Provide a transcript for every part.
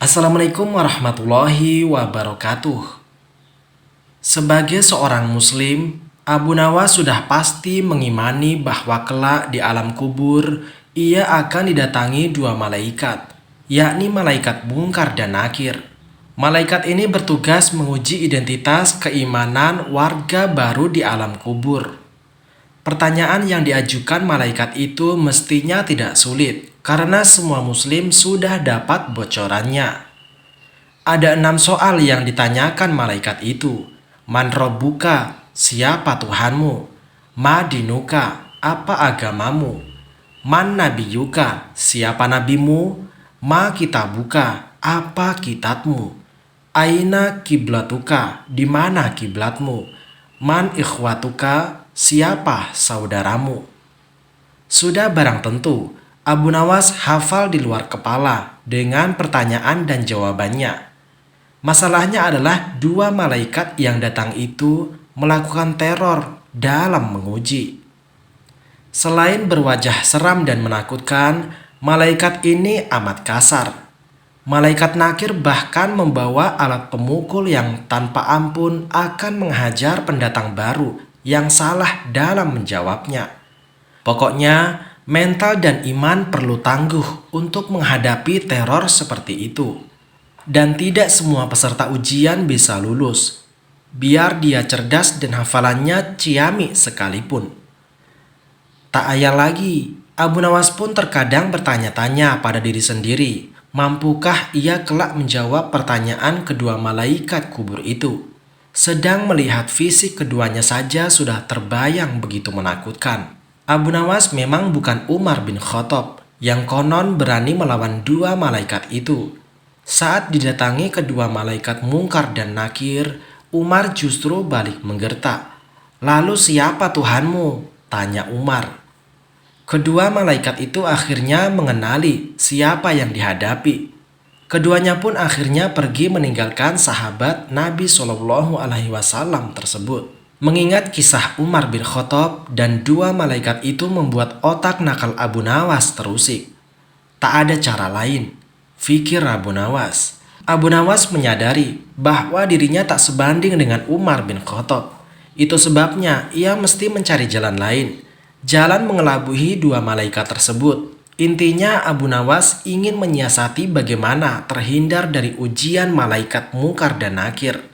Assalamualaikum warahmatullahi wabarakatuh. Sebagai seorang muslim, Abu Nawas sudah pasti mengimani bahwa kelak di alam kubur ia akan didatangi dua malaikat, yakni malaikat Munkar dan Nakir. Malaikat ini bertugas menguji identitas keimanan warga baru di alam kubur. Pertanyaan yang diajukan malaikat itu mestinya tidak sulit, karena semua muslim sudah dapat bocorannya. Ada 6 soal yang ditanyakan malaikat itu. Man robbuka, siapa Tuhanmu? Ma dinuka, apa agamamu? Man nabiyuka, siapa nabimu? Ma kitabuka, apa kitabmu? Aina kiblatuka, di mana kiblatmu? Man ikhwatuka, siapa saudaramu? Sudah barang tentu, Abu Nawas hafal di luar kepala dengan pertanyaan dan jawabannya. Masalahnya adalah dua malaikat yang datang itu melakukan teror dalam menguji. Selain berwajah seram dan menakutkan, malaikat ini amat kasar. Malaikat Nakir bahkan membawa alat pemukul yang tanpa ampun akan menghajar pendatang baru yang salah dalam menjawabnya. Pokoknya, mental dan iman perlu tangguh untuk menghadapi teror seperti itu. Dan tidak semua peserta ujian bisa lulus, biar dia cerdas dan hafalannya ciamik sekalipun. Tak ayal lagi, Abu Nawas pun terkadang bertanya-tanya pada diri sendiri, mampukah ia kelak menjawab pertanyaan kedua malaikat kubur itu? Sedang melihat fisik keduanya saja sudah terbayang begitu menakutkan. Abu Nawas memang bukan Umar bin Khattab yang konon berani melawan dua malaikat itu. Saat didatangi kedua malaikat Munkar dan Nakir, Umar justru balik menggertak. Lalu siapa Tuhanmu? Tanya Umar. Kedua malaikat itu akhirnya mengenali siapa yang dihadapi. Keduanya pun akhirnya pergi meninggalkan sahabat Nabi SAW tersebut. Mengingat kisah Umar bin Khattab dan dua malaikat itu membuat otak nakal Abu Nawas terusik. Tak ada cara lain, fikir Abu Nawas. Abu Nawas menyadari bahwa dirinya tak sebanding dengan Umar bin Khattab. Itu sebabnya ia mesti mencari jalan lain. Jalan mengelabuhi dua malaikat tersebut. Intinya Abu Nawas ingin menyiasati bagaimana terhindar dari ujian malaikat Munkar dan Nakir.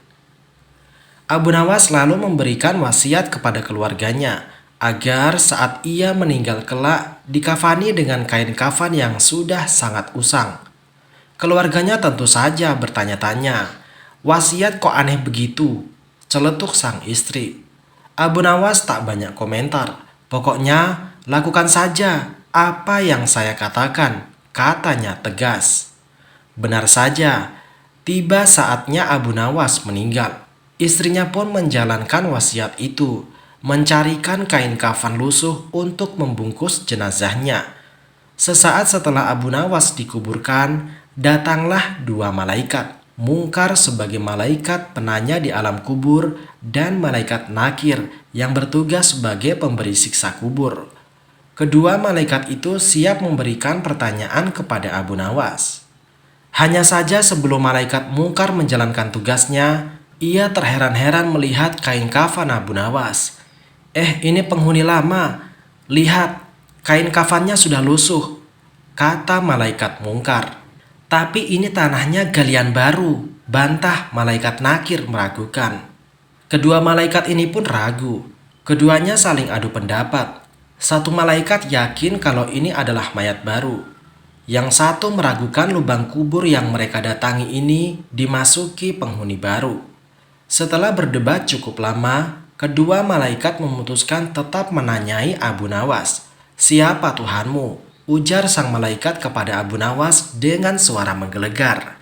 Abu Nawas lalu memberikan wasiat kepada keluarganya agar saat ia meninggal kelak dikafani dengan kain kafan yang sudah sangat usang. Keluarganya tentu saja bertanya-tanya, wasiat kok aneh begitu? Celetuk sang istri. Abu Nawas tak banyak komentar. Pokoknya lakukan saja apa yang saya katakan, katanya tegas. Benar saja, tiba saatnya Abu Nawas meninggal. Istrinya pun menjalankan wasiat itu, mencarikan kain kafan lusuh untuk membungkus jenazahnya. Sesaat setelah Abu Nawas dikuburkan, datanglah dua malaikat, Munkar sebagai malaikat penanya di alam kubur dan malaikat Nakir yang bertugas sebagai pemberi siksa kubur. Kedua malaikat itu siap memberikan pertanyaan kepada Abu Nawas. Hanya saja sebelum malaikat Munkar menjalankan tugasnya, ia terheran-heran melihat kain kafan Abu Nawas. Ini penghuni lama. Lihat, kain kafannya sudah lusuh, kata malaikat Munkar. Tapi ini tanahnya galian baru, bantah malaikat Nakir meragukan. Kedua malaikat ini pun ragu. Keduanya saling adu pendapat. Satu malaikat yakin kalau ini adalah mayat baru. Yang satu meragukan lubang kubur yang mereka datangi ini dimasuki penghuni baru. Setelah berdebat cukup lama, kedua malaikat memutuskan tetap menanyai Abu Nawas. Siapa Tuhanmu? Ujar sang malaikat kepada Abu Nawas dengan suara menggelegar.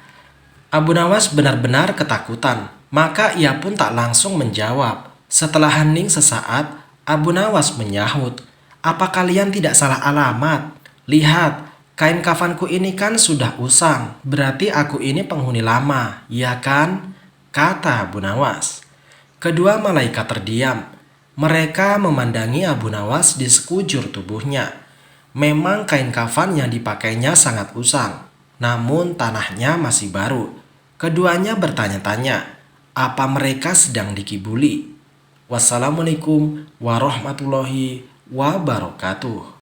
Abu Nawas benar-benar ketakutan, maka ia pun tak langsung menjawab. Setelah hening sesaat, Abu Nawas menyahut, apa kalian tidak salah alamat? Lihat, kain kafanku ini kan sudah usang, berarti aku ini penghuni lama, ya kan? Kata Abu Nawas. Kedua malaikat terdiam. Mereka memandangi Abu Nawas di sekujur tubuhnya. Memang kain kafan yang dipakainya sangat usang. namun tanahnya masih baru. Keduanya bertanya-tanya, apa mereka sedang dikibuli? Wassalamualaikum warahmatullahi wabarakatuh.